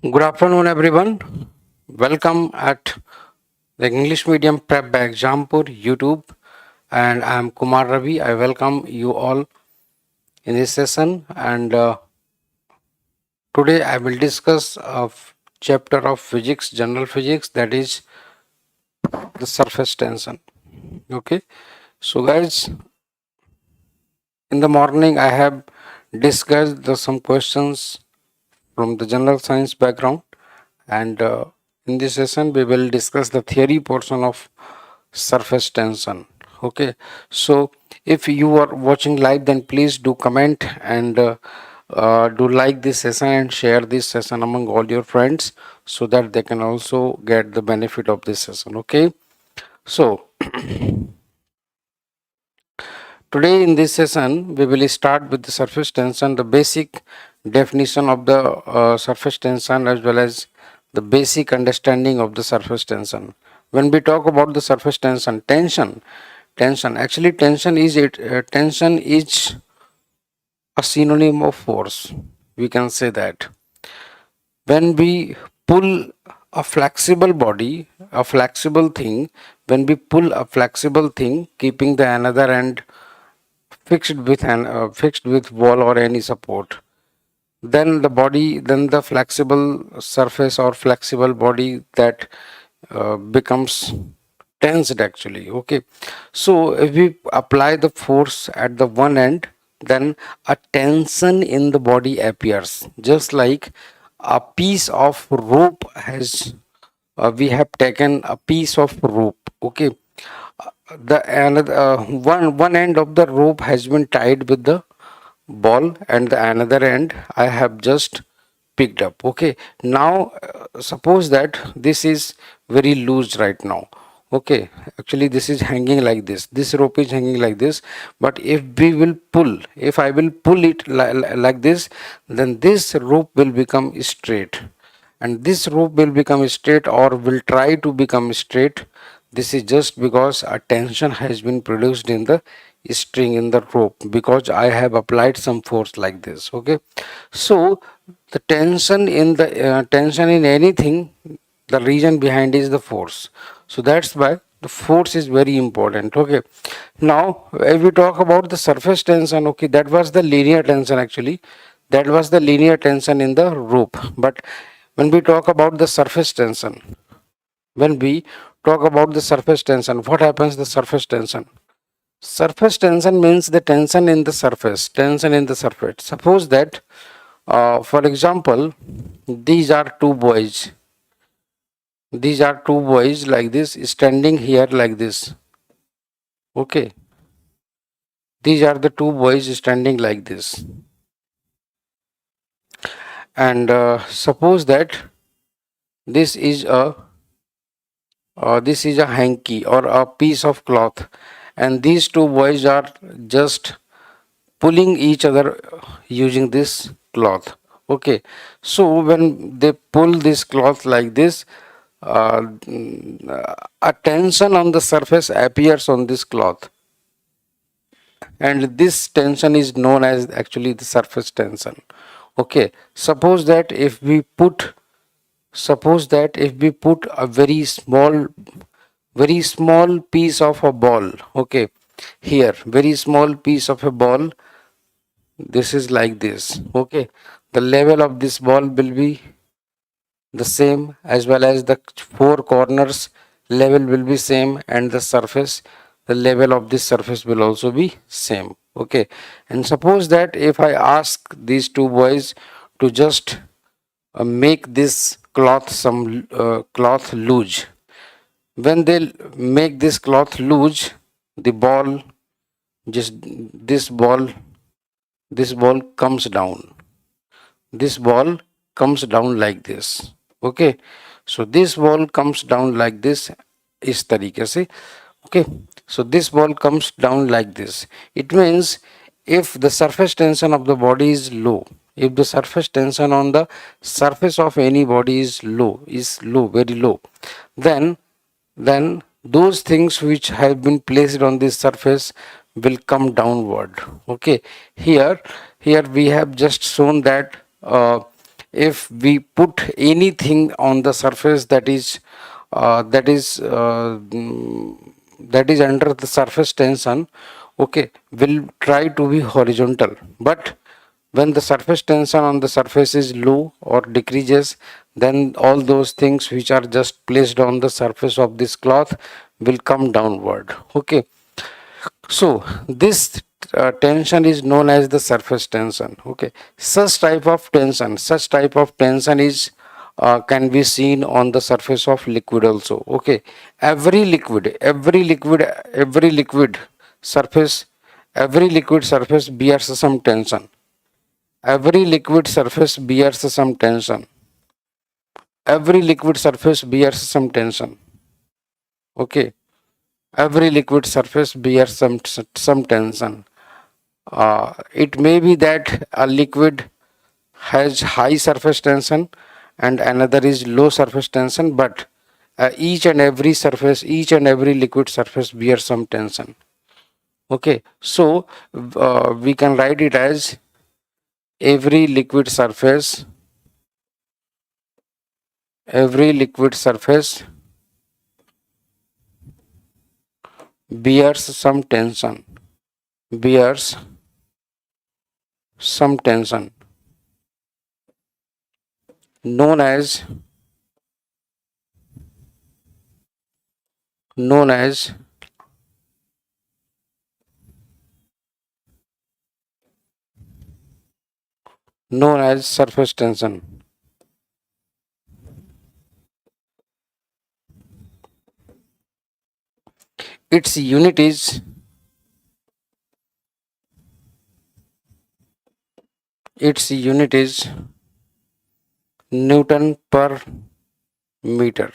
Good afternoon, everyone. Welcome at the English Medium Prep by Exampur YouTube, and I am Kumar Ravi. I welcome you all in this session. And today I will discuss a chapter of physics, general physics, that is the surface tension. Okay, so guys, in the morning I have discussed some questions from the general science background, and in this session we will discuss the theory portion of surface tension. Okay, so if you are watching live, then please do comment and do like this session and share this session among all your friends so that they can also get the benefit of this session. Okay, so today in this session we will start with the surface tension, the basic definition of the surface tension, as well as the basic understanding of the surface tension. When we talk about the surface tension, actually tension is a synonym of force. We can say that when we pull a flexible body, a flexible thing, when we pull a flexible thing, keeping the another end fixed with wall or any support, then the flexible surface or flexible body that becomes tensed actually. Okay, so if we apply the force at the one end, then a tension in the body appears, just like a piece of rope has we have taken a piece of rope. Okay, the another one end of the rope has been tied with the ball, and the another end I have just picked up. Okay, now suppose that this is very loose right now. Okay, actually this is hanging like this rope is hanging like this, but if I will pull it like this, then this rope will become straight, and this rope will become straight or will try to become straight. This is just because a tension has been produced in the string, in the rope, because I have applied some force like this. Okay, so the tension in anything, the reason behind is the force. So that's why the force is very important. Okay, now if we talk about the surface tension, okay, that was the linear tension actually. That was the linear tension in the rope. But when we talk about the surface tension, when we talk about the surface tension, what happens? The surface tension means the tension in the surface. Suppose that for example, these are two boys like this, standing here like this. Okay, these are the two boys standing like this, and suppose that this is a hanky or a piece of cloth, and these two boys are just pulling each other using this cloth. Okay, so when they pull this cloth like this, a tension on the surface appears on this cloth, and this tension is known as actually the surface tension. Okay, suppose that if we put a very small piece of a ball. Okay, here very small piece of a ball, this is like this. Okay, the level of this ball will be the same, as well as the four corners level will be same, and the level of this surface will also be same. Okay, and suppose that if I ask these two boys to just make this cloth loose, when they make this cloth loose, the ball just this ball comes down, this ball comes down like this. Okay, so this ball comes down like this इस तरीके से. Okay, so this ball comes down like this. It means if the surface tension of the body is low, if the surface tension on the surface of any body is low, very low, then those things which have been placed on this surface will come downward. Okay, here here we have just shown that if we put anything on the surface that is uh, that is uh, mm, that is under the surface tension, okay, will try to be horizontal. But when the surface tension on the surface is low or decreases, then all those things which are just placed on the surface of this cloth will come downward. Okay, so this tension is known as the surface tension. Okay, such type of tension is can be seen on the surface of liquid also. Okay, every liquid surface, every liquid surface bears some tension. Every liquid surface bears some tension. Every liquid surface bears some tension. Okay, every liquid surface bears some tension. It may be that a liquid has high surface tension and another is low surface tension, but each and every liquid surface bears some tension. Okay, so we can write it as every liquid surface, every liquid surface bears some tension, bears some tension, known as known as known as surface tension. Its unit is its unit is Newton per meter.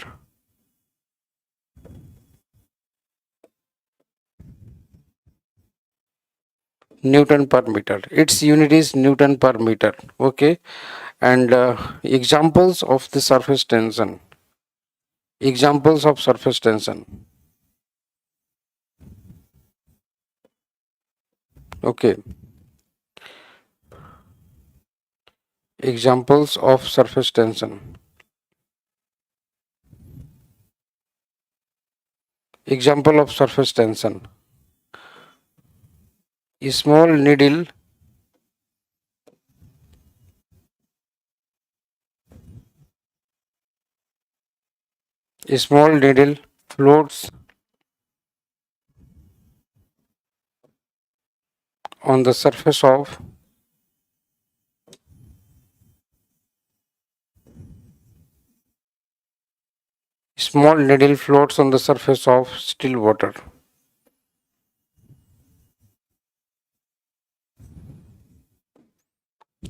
Newton per meter. Its unit is Newton per meter. Okay, and examples of the surface tension. Examples of surface tension. Okay, examples of surface tension. Example of surface tension. A small needle, a small needle floats on the surface of small needle floats on the surface of still water.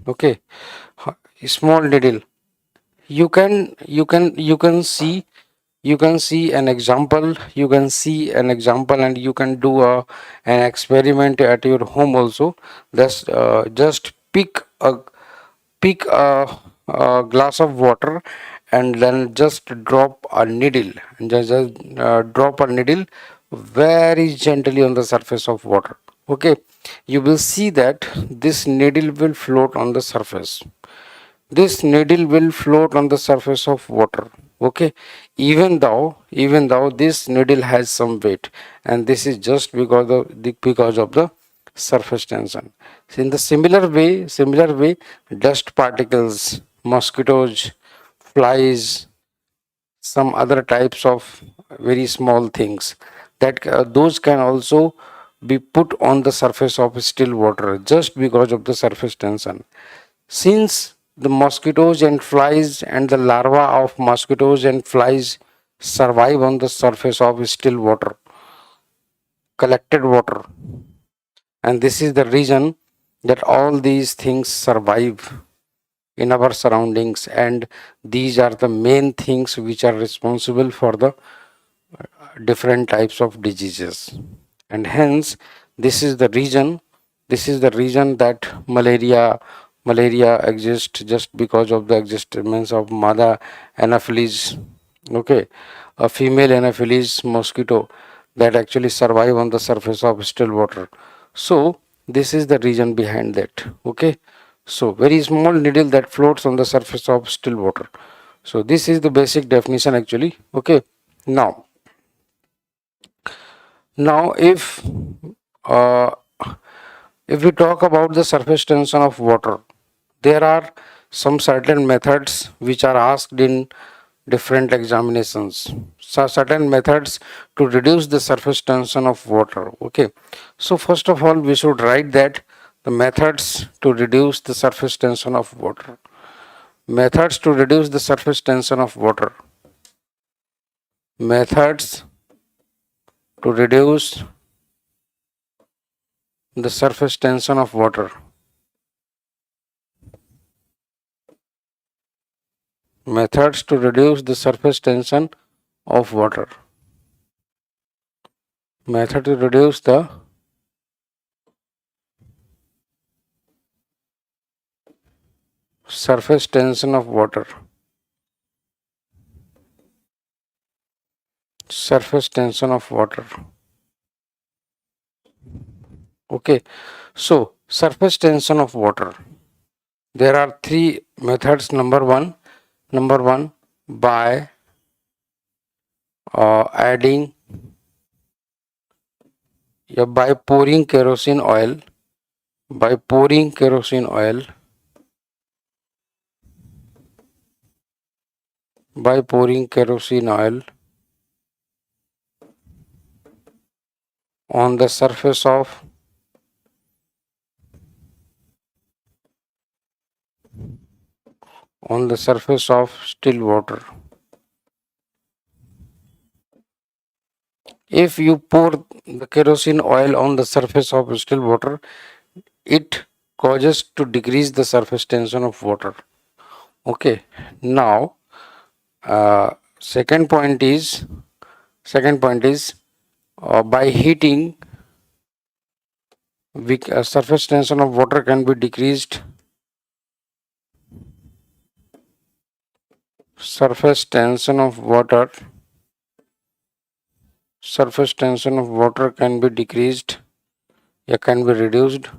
Okay, small needle. You can see an example. You can see an example, and you can do an experiment at your home also. Just pick a glass of water and then just drop a needle, and just drop a needle very gently on the surface of water. Okay, you will see that this needle will float on the surface. This needle will float on the surface of water. Okay, even though this needle has some weight, and this is just because of the surface tension. So in the similar way, dust particles, mosquitoes, flies, some other types of very small things, that those can also be put on the surface of still water just because of the surface tension. Since the mosquitoes and flies and the larvae of mosquitoes and flies survive on the surface of still water, collected water, and this is the reason that all these things survive in our surroundings, and these are the main things which are responsible for the different types of diseases. And hence this is the reason that malaria exists, just because of the existence of mother anaphylis. Okay, a female Anopheles mosquito that actually survive on the surface of still water. So this is the reason behind that. Okay, so very small needle that floats on the surface of still water. So this is the basic definition actually. Okay, now now uh, if we talk about the surface tension of water, there are some certain methods which are asked in different examinations. So certain methods to reduce the surface tension of water. Okay, so first of all we should write that the methods to reduce the surface tension of water. Methods to reduce the surface tension of water. Methods to reduce the surface tension of water. Methods to reduce the surface tension of water. Method to reduce the surface tension of water. Surface tension of water. Okay, so surface tension of water. There are three methods. Number one, by adding, by pouring kerosene oil, by pouring kerosene oil, by pouring kerosene oil on the surface of still water. If you pour the kerosene oil on the surface of still water, it causes to decrease the surface tension of water. Okay, now second point is by heating, surface tension of water can be decreased. Surface tension of water can be decreased, can be reduced.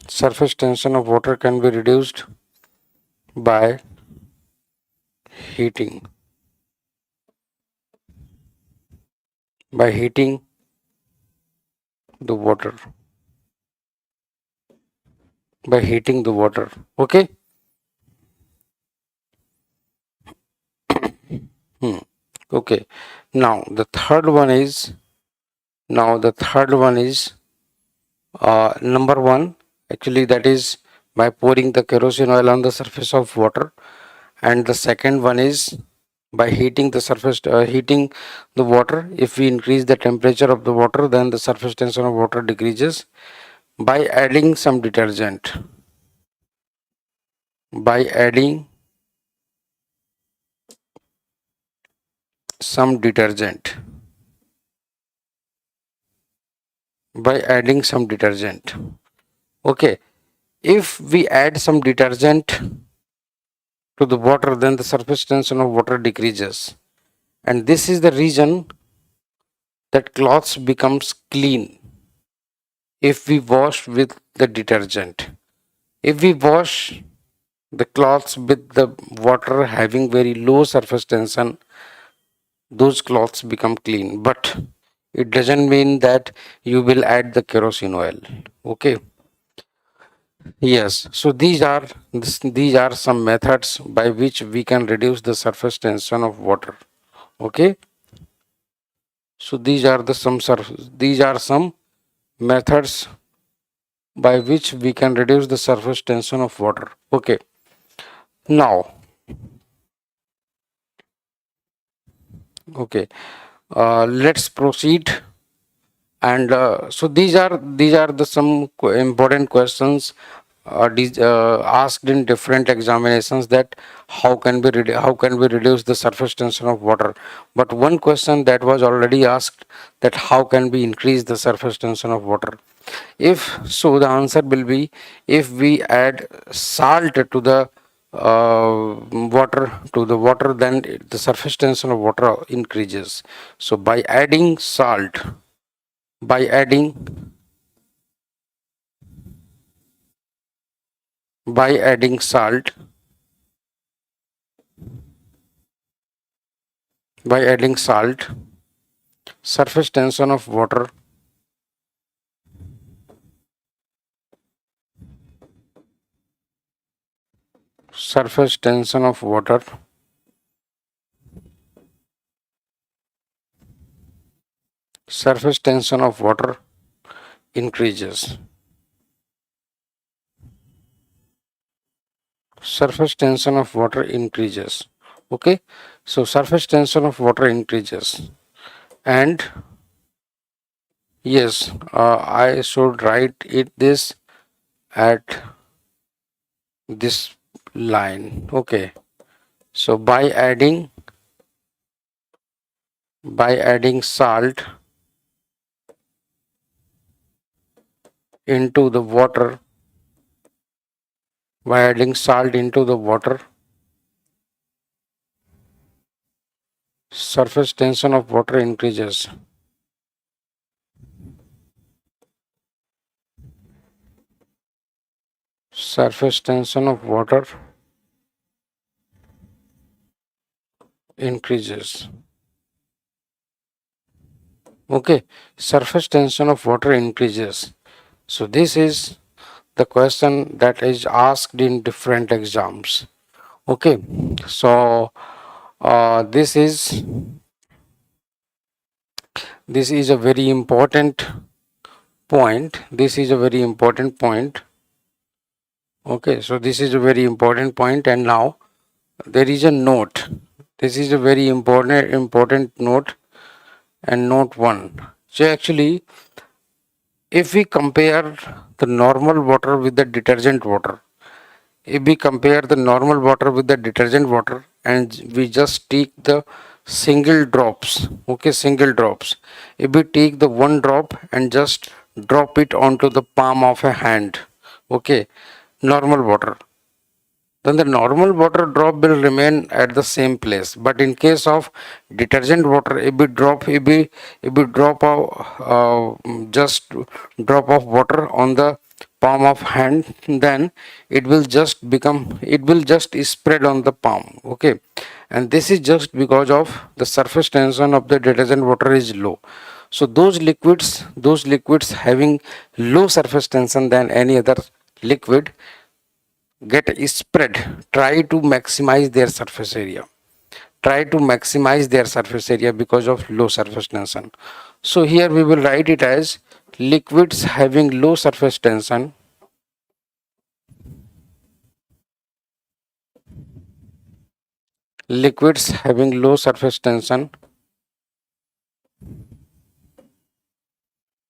Surface tension of water can be reduced by heating. By heating the water. By heating the water. Okay. Okay. Now the third one is number one, actually, that is by pouring the kerosene oil on the surface of water, and the second one is by heating the water. If we increase the temperature of the water, then the surface tension of water decreases. By adding some detergent. By adding some detergent. By adding some detergent. Okay, if we add some detergent to the water, then the surface tension of water decreases, and this is the reason that cloths becomes clean if we wash with the detergent. If we wash the cloths with the water having very low surface tension, those cloths become clean, but it doesn't mean that you will add the kerosene oil. Okay, yes, so these are some methods by which we can reduce the surface tension of water. Okay, so these are some methods by which we can reduce the surface tension of water. Okay, now, okay, let's proceed. And so these are the some important questions asked in different examinations that how can we reduce the surface tension of water. But one question that was already asked, that how can we increase the surface tension of water. If so, the answer will be, if we add salt to the water, then the surface tension of water increases. So by adding salt, by adding by adding salt by adding salt, surface tension of water surface tension of water surface tension of water increases. Surface tension of water increases. Okay, so surface tension of water increases. And yes, I should write it this at this line. Okay, so by adding salt into the water, by adding salt into the water, surface tension of water increases. Surface tension of water increases. Okay, surface tension of water increases. So this is the question that is asked in different exams. Okay, so this is a very important point. This is a very important point. Okay, so this is a very important point, and now there is a note. This is a very important note, and note one. So actually, if we compare the normal water with the detergent water, if we compare the normal water with the detergent water, and we just take the single drops, okay, single drops. If we take the one drop and just drop it onto the palm of a hand, okay, normal water, then the normal water drop will remain at the same place. But in case of detergent water, if we drop just drop of water on the palm of hand, then it will just spread on the palm. Okay, and this is just because of the surface tension of the detergent water is low. So those liquids having low surface tension than any other liquid get spread, try to maximize their surface area, because of low surface tension. So here we will write it as liquids having low surface tension, liquids having low surface tension,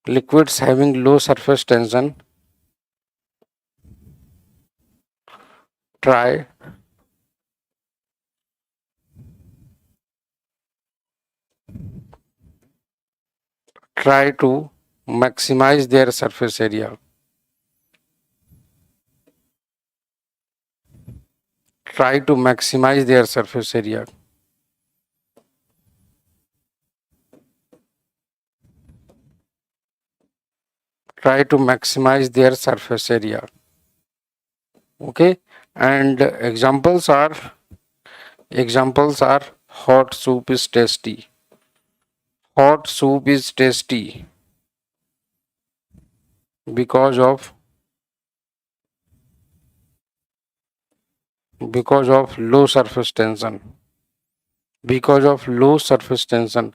liquids having low surface tension try try to maximize their surface area, try to maximize their surface area. Try to maximize their surface area. Okay, and examples are hot soup is tasty. Hot soup is tasty because of low surface tension. Because of low surface tension.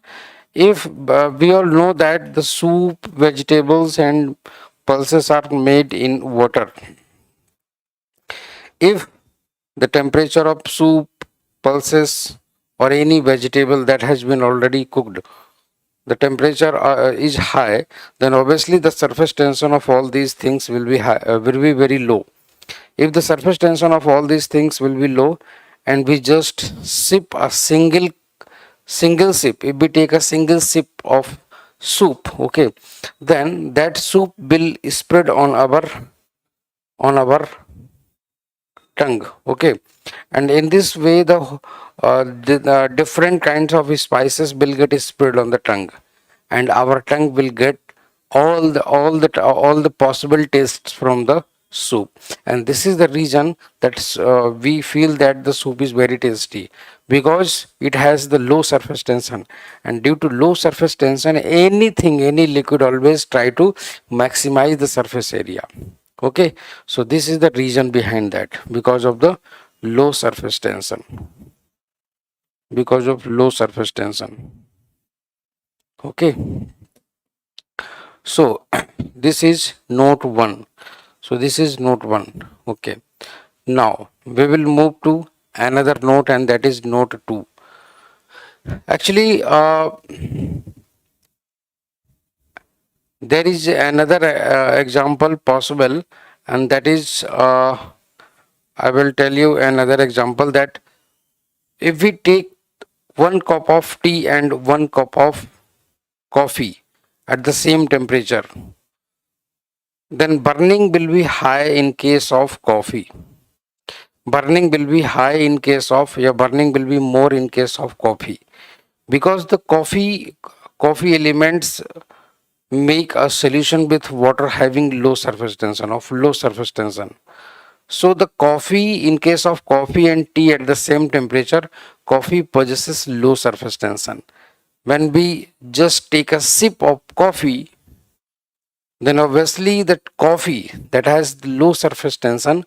If we all know that the soup, vegetables, and pulses are made in water. If the temperature of soup, pulses, or any vegetable that has been already cooked, the temperature is high, then obviously the surface tension of all these things will be high, will be very low. If the surface tension of all these things will be low, and we just sip a single sip, if we take a single sip of soup, okay, then that soup will spread on our tongue, okay, and in this way the different kinds of spices will get spread on the tongue, and our tongue will get all the possible tastes from the soup. And this is the reason that we feel that the soup is very tasty, because it has the low surface tension, and due to low surface tension, any liquid always try to maximize the surface area. Okay, so this is the reason behind that, because of the low surface tension, because of low surface tension. Okay, so this is note 1. So this is note 1. Okay, now we will move to another note, and that is note 2. Actually, there is another example possible, and that is I will tell you another example, that if we take 1 cup of tea and 1 cup of coffee at the same temperature, then burning will be high in case of coffee. Burning will be high in case of, yeah, burning will be more in case of coffee, because the coffee elements make a solution with water having low surface tension. So the coffee, in case of coffee and tea at the same temperature, coffee possesses low surface tension. When we just take a sip of coffee, then obviously that coffee that has low surface tension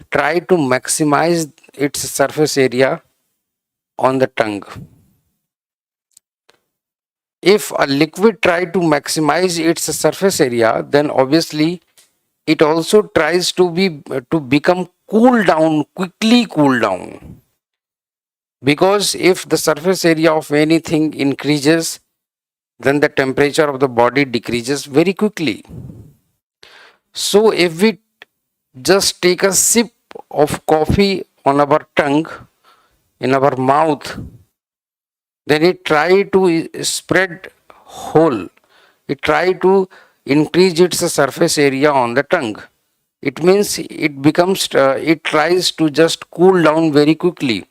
try to maximize its surface area on the tongue. If a liquid try to maximize its surface area, then obviously it also tries to become quickly cool down, because if the surface area of anything increases, then the temperature of the body decreases very quickly. So if we just take a sip of coffee on our tongue, in our mouth, then it try to spread whole. It try to increase its surface area on the tongue. It means it tries to just cool down very quickly.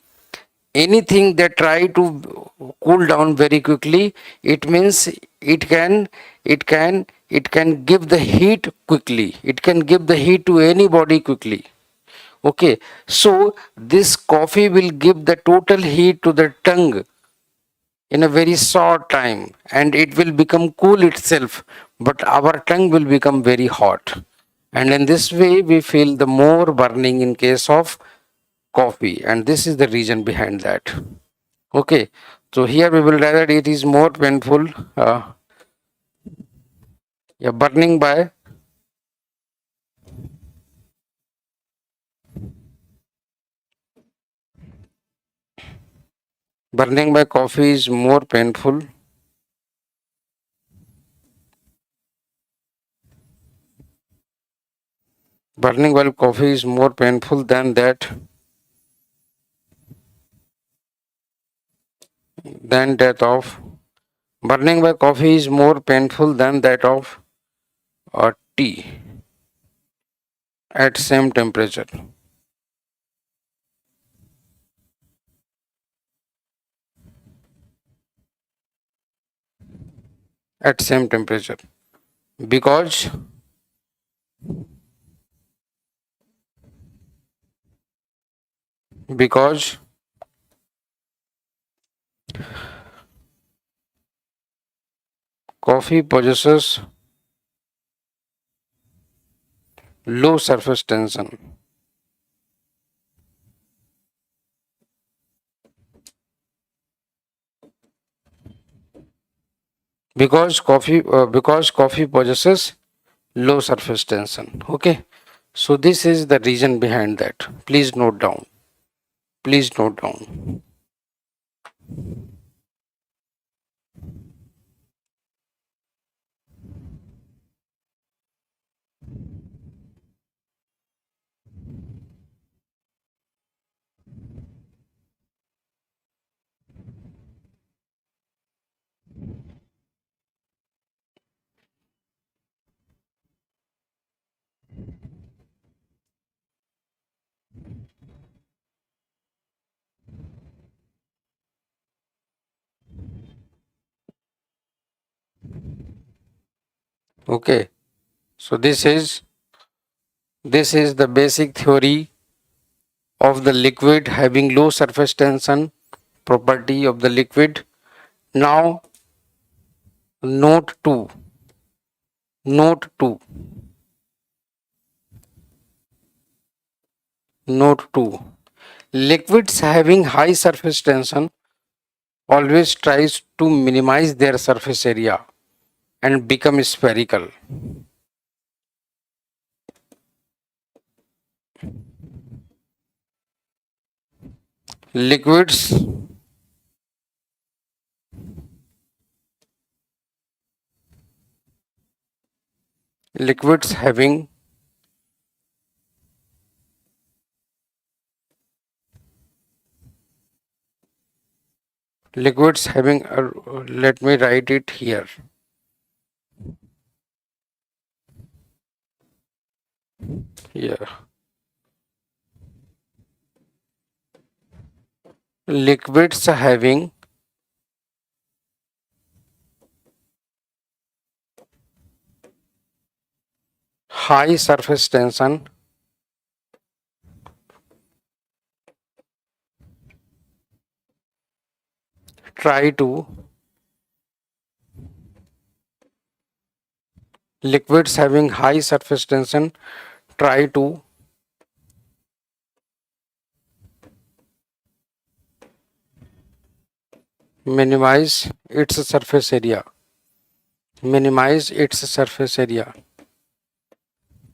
Anything that try to cool down very quickly, it means it can give the heat quickly. It can give the heat to anybody quickly. Okay, so this coffee will give the total heat to the tongue in a very short time, and it will become cool itself, but our tongue will become very hot, and in this way we feel the more burning in case of coffee, and this is the reason behind that. Okay, so here we will write that it is more painful, yeah, burning by coffee is more painful. Burning while coffee is more painful than that of burning by coffee is more painful than that of tea at same temperature. At same temperature, because because coffee possesses low surface tension, because coffee possesses low surface tension. Okay, so this is the reason behind that. Please note down. Please note down. Okay, so this is the basic theory of the liquid having low surface tension property of the liquid. Now note 2, note 2, note 2. Liquids having high surface tension always tries to minimize their surface area and become spherical. Liquids liquids having liquids having let me write it here. Yeah. Liquids having high surface tension try to liquids having high surface tension try to minimize its surface area, minimize its surface area,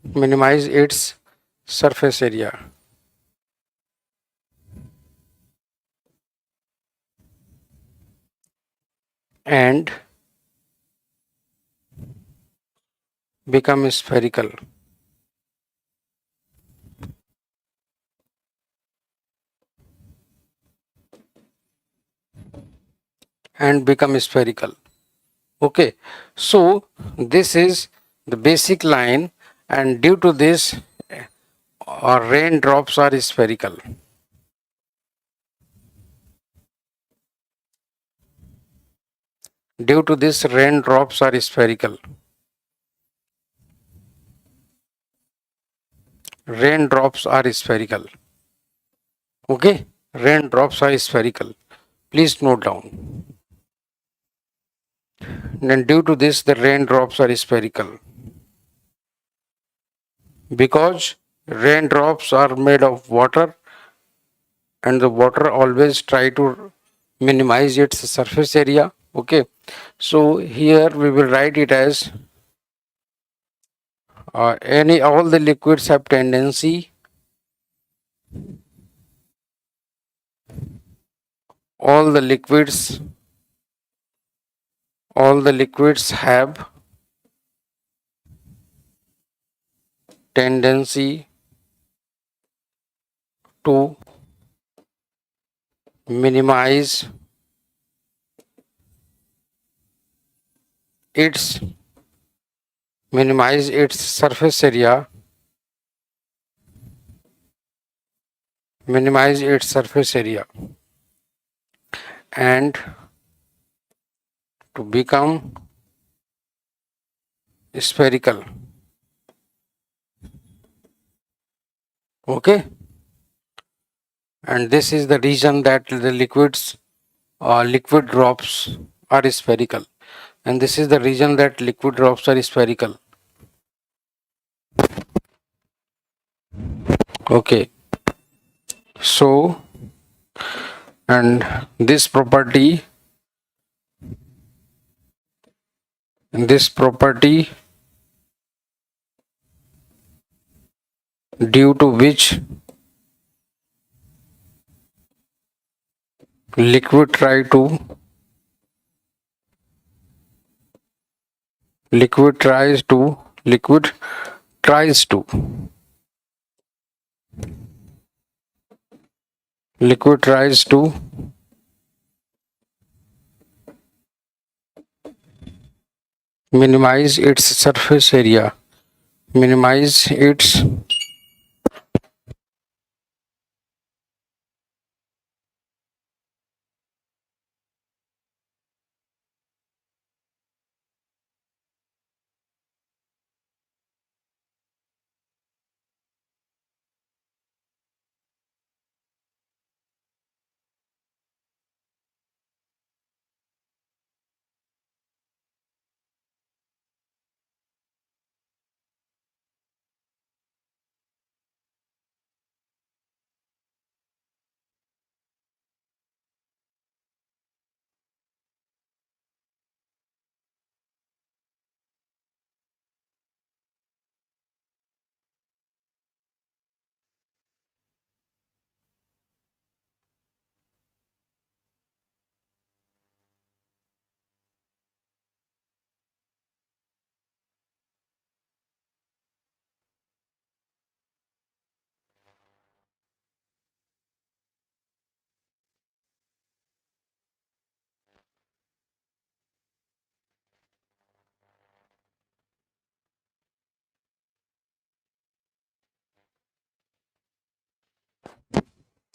minimize its surface area, and become spherical, and become spherical. Okay, so this is the basic line, and due to this raindrops are spherical. Due to this raindrops are spherical. Raindrops are spherical. Okay, raindrops are spherical. Please note down. Then due to this the raindrops are spherical because raindrops are made of water, and the water always try to minimize its surface area. Okay, so here we will write it as any all the liquids have tendency, all the liquids all the liquids have tendency to minimize its surface area, minimize its surface area, and to become spherical. Okay, and this is the reason that the liquid drops are spherical, and this is the reason that liquid drops are spherical. Okay, so and this property due to which liquid try to liquid tries to liquid tries to liquid tries to minimize its surface area, minimize its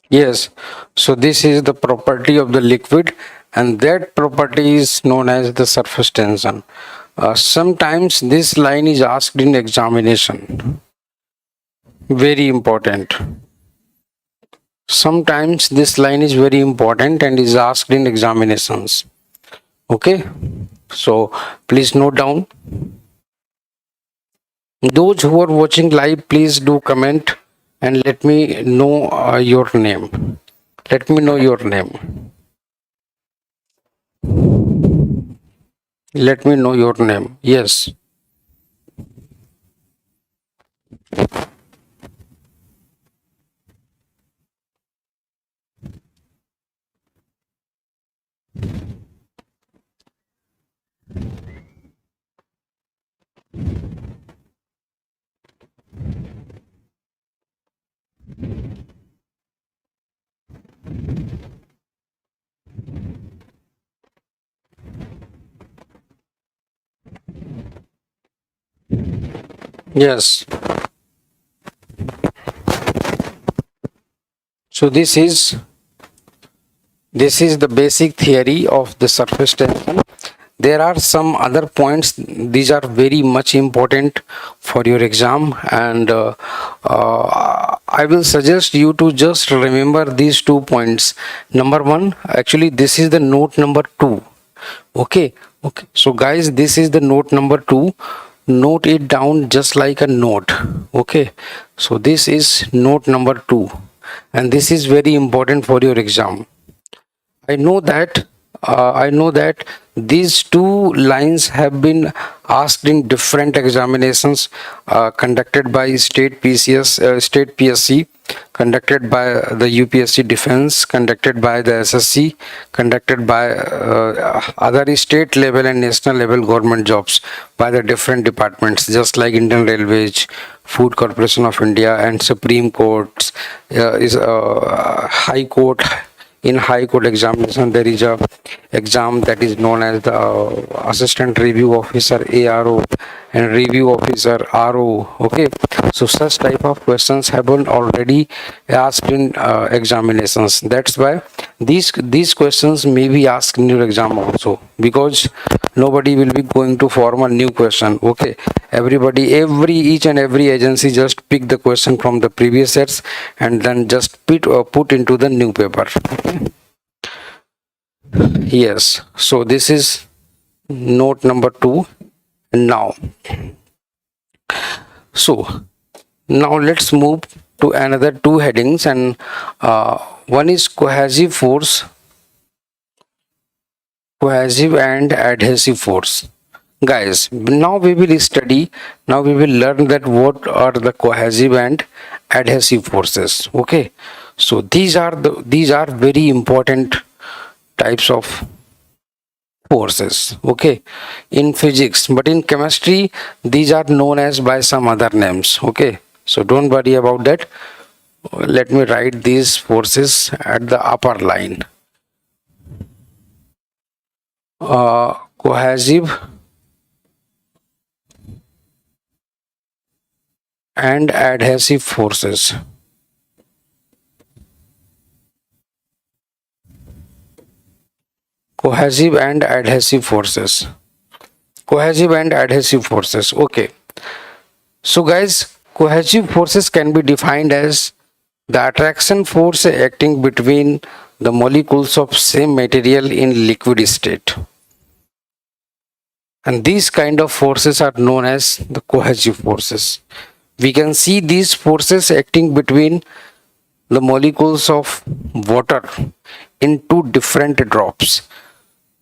Yes. So this is the property of the liquid, and that property is known as the surface tension. Sometimes this line is asked in examination. Very important. Sometimes this line is very important and is asked in examinations. Okay. So please note down. Those who are watching live, please do comment and let me know your name. Let me know your name. Let me know your name. Yes. Yes. So this is the basic theory of the surface tension. There are some other points. These are very much important for your exam, and I will suggest you to just remember these 2 points. Number one, actually, this is the note number two. Okay, okay. So, guys, this is the note number two. Note it down just like a note. Okay, so this is note number two, and this is very important for your exam. I know that these two lines have been asked in different examinations conducted by state PSC, conducted by the UPSC Defense, conducted by the SSC, conducted by other state level and national level government jobs by the different departments, just like Indian Railways, Food Corporation of India, and Supreme Courts, is High Court. In high court examination, there is a exam that is known as the assistant review officer, ARO, and review officer, RO. Okay, so such type of questions have been already asked in examinations. That's why these questions may be asked in your exam also, because nobody will be going to form a new question. Okay, each and every agency just pick the question from the previous sets and then just put into the new paper. Yes, so this is note number two. Now, so now let's move to another two headings, and one is cohesive and adhesive force. Guys, now we will learn that what are the cohesive and adhesive forces. Okay, so these are very important types of forces, okay, in physics, but in chemistry these are known as by some other names. Okay, so don't worry about that. Let me write these forces at the upper line. Cohesive and adhesive forces. Cohesive and adhesive forces. Cohesive and adhesive forces. Okay, so guys, cohesive forces can be defined as the attraction force acting between the molecules of same material in liquid state, and these kind of forces are known as the cohesive forces. We can see these forces acting between the molecules of water in two different drops.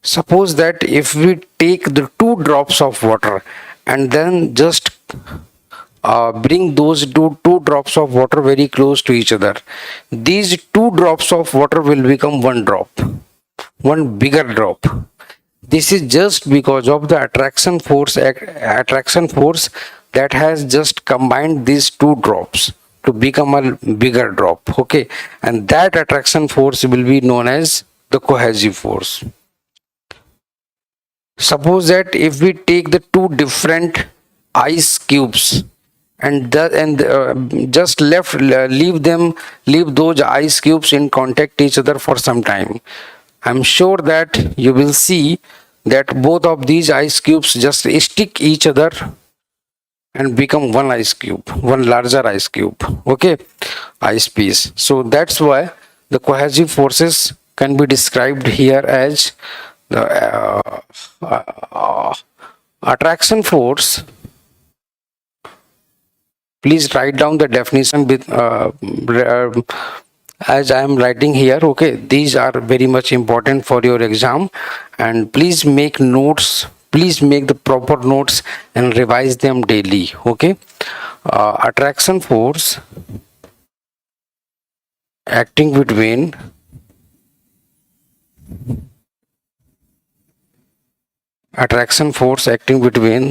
Suppose that if we take the two drops of water and then just bring those two drops of water very close to each other, these two drops of water will become one drop, one bigger drop. This is just because of the attraction force that has just combined these two drops to become a bigger drop. Okay, and that attraction force will be known as the cohesive force. Suppose that if we take the two different ice cubes and just leave those ice cubes in contact each other for some time. I'm sure that you will see that both of these ice cubes just stick each other and become one ice cube, one larger ice cube. Okay, ice piece. So that's why the cohesive forces can be described here as the attraction force. Please write down the definition with as I am writing here. Okay, these are very much important for your exam, and please make notes. Please make the proper notes and revise them daily. Okay, attraction force acting between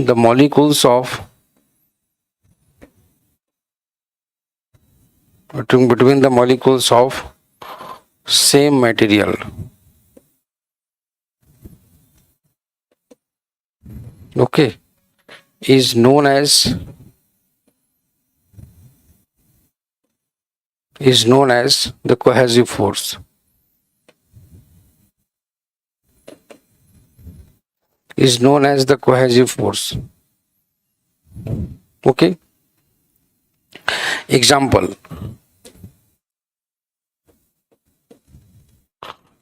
the molecules of same material. Okay, is known as the cohesive force. Is known as the cohesive force. Okay, example: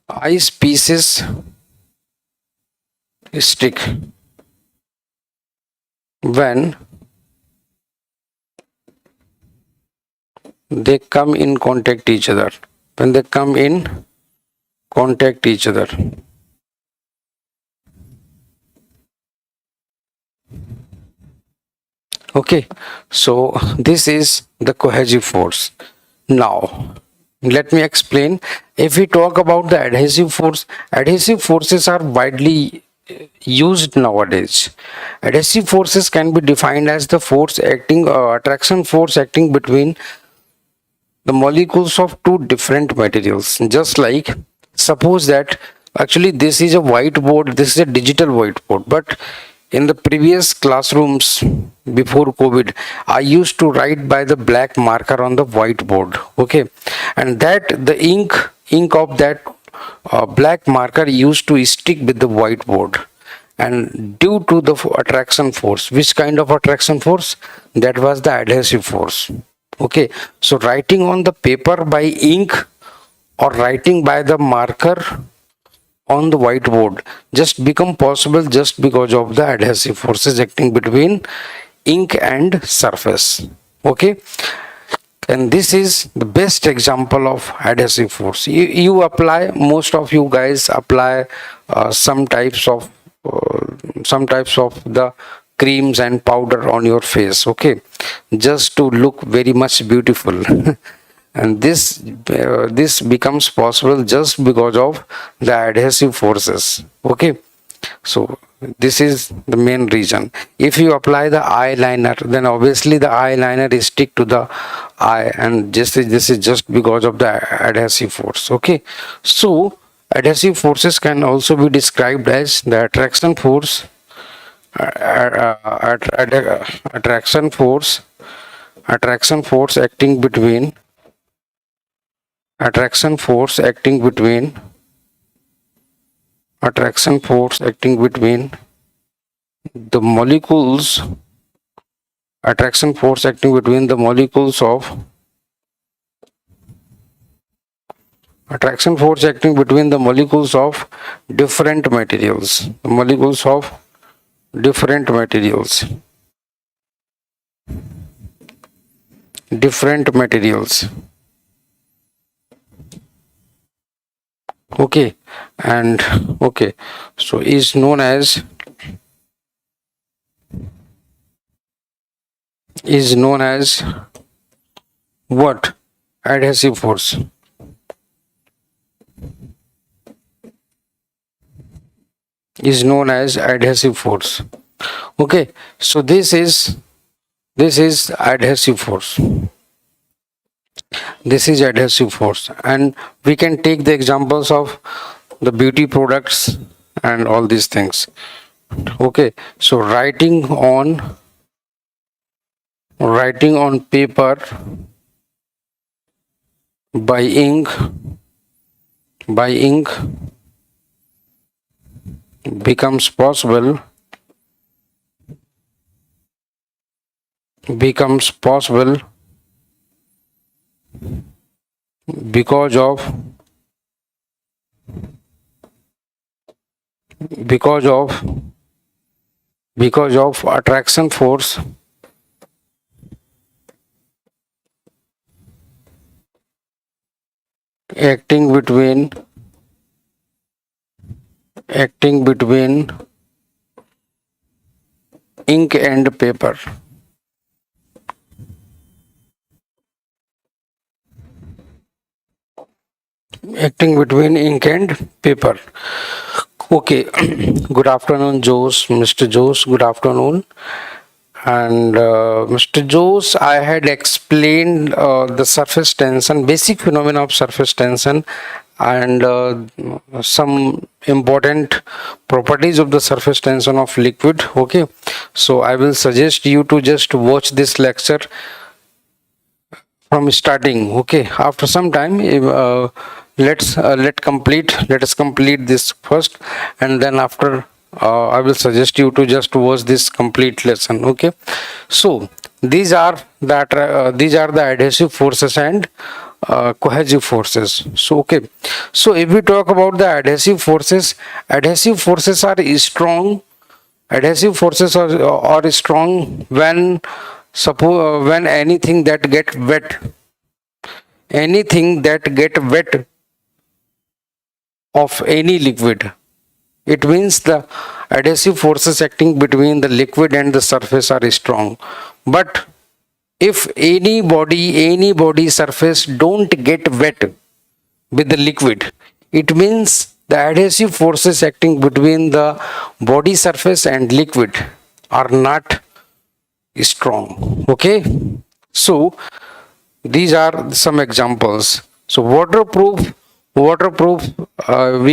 ice pieces stick when they come in contact each other. When they come in contact each other. Okay, so this is the cohesive force. Now let me explain. If we talk about the adhesive force, adhesive forces are widely used nowadays. Adhesive forces can be defined as the force acting attraction force acting between the molecules of two different materials. Just like, suppose that actually this is a whiteboard, this is a digital whiteboard, but in the previous classrooms before COVID, I used to write by the black marker on the whiteboard. Okay, and that the ink of that black marker used to stick with the whiteboard, and due to the attraction force, which kind of attraction force? That was the adhesive force. Okay, so writing on the paper by ink or writing by the marker on the whiteboard just become possible just because of the adhesive forces acting between ink and surface. Okay, and this is the best example of adhesive force. You apply, most of you guys apply some types of the creams and powder on your face, okay, just to look very much beautiful. And this becomes possible just because of the adhesive forces. Okay, so this is the main reason. If you apply the eyeliner, then obviously the eyeliner is stick to the eye, and this is just because of the adhesive force. Okay, so adhesive forces can also be described as the attraction force attraction force acting between attraction force acting between the molecules attraction force acting between the molecules of attraction force acting between the molecules of different materials, different materials okay, and okay, so is known as what? Adhesive force. Is known as adhesive force. Okay, so this is adhesive force. This is adhesive force, and we can take the examples of the beauty products and all these things. Okay, so writing on writing on paper by ink by ink becomes possible becomes possible because of because of because of attraction force acting between acting between ink and paper. Acting between ink and paper. Okay. Good afternoon, Jose. Mr. Jose, good afternoon. And Mr. Jose, I had explained the surface tension, basic phenomena of surface tension, and some important properties of the surface tension of liquid. Okay, so I will suggest you to just watch this lecture from starting. Okay, after some time, let us complete this first, and then after I will suggest you to just watch this complete lesson. Okay, so these are the adhesive forces and cohesive forces. So okay, so if we talk about the adhesive forces are strong. Adhesive forces are strong when suppose when anything that get wet of any liquid. It means the adhesive forces acting between the liquid and the surface are strong. But if any body surface don't get wet with the liquid, it means the adhesive forces acting between the body surface and liquid are not strong. Okay, so these are some examples. So waterproof we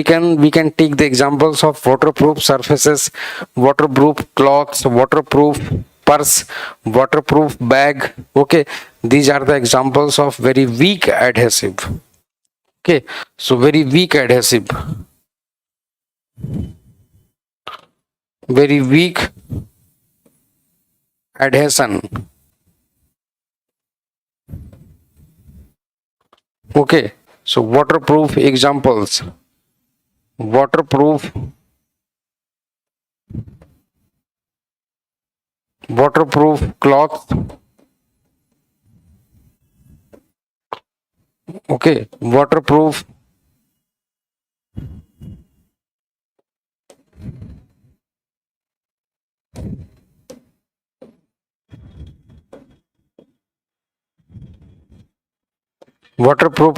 can take the examples of waterproof surfaces, waterproof cloths, waterproof purse, waterproof bag. Okay, these are the examples of very weak adhesive. Okay, so very weak adhesive, very weak adhesion. Okay, so waterproof examples: waterproof cloth. Okay, waterproof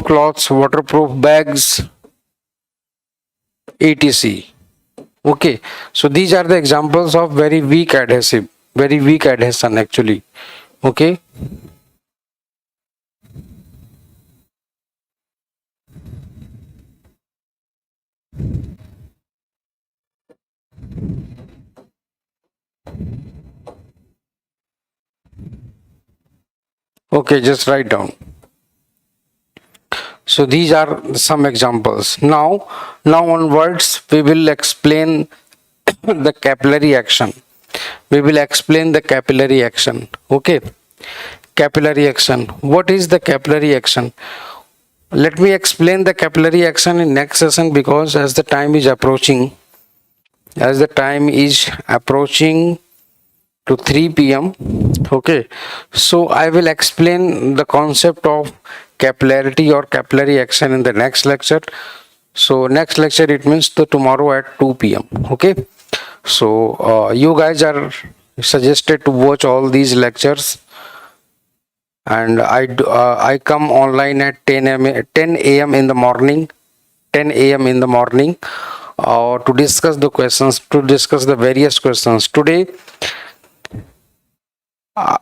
cloths, waterproof bags, etc. Okay, so these are the examples of very weak adhesive, very weak adhesion actually. Okay, okay, just write down. So these are some examples. Now onwards we will explain the capillary action. We will explain the capillary action. Okay, capillary action. What is the capillary action? Let me explain the capillary action in next session, because as the time is approaching to 3 p.m. Okay, so I will explain the concept of capillarity or capillary action in the next lecture. So next lecture, it means the tomorrow at 2 p.m. Okay, so you guys are suggested to watch all these lectures, and I come online at 10 a.m. in the morning, 10 a.m. in the morning, to discuss the questions, to discuss the various questions. Uh,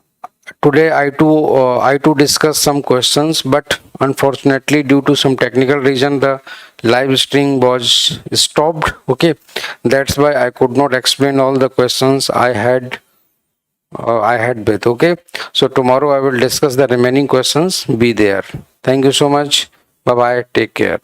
Today I too discuss some questions, but unfortunately due to some technical reason the live stream was stopped. Okay, that's why I could not explain all the questions I had I had breath. Okay. So tomorrow I will discuss the remaining questions. Be there. Thank you so much. Bye bye. Take care.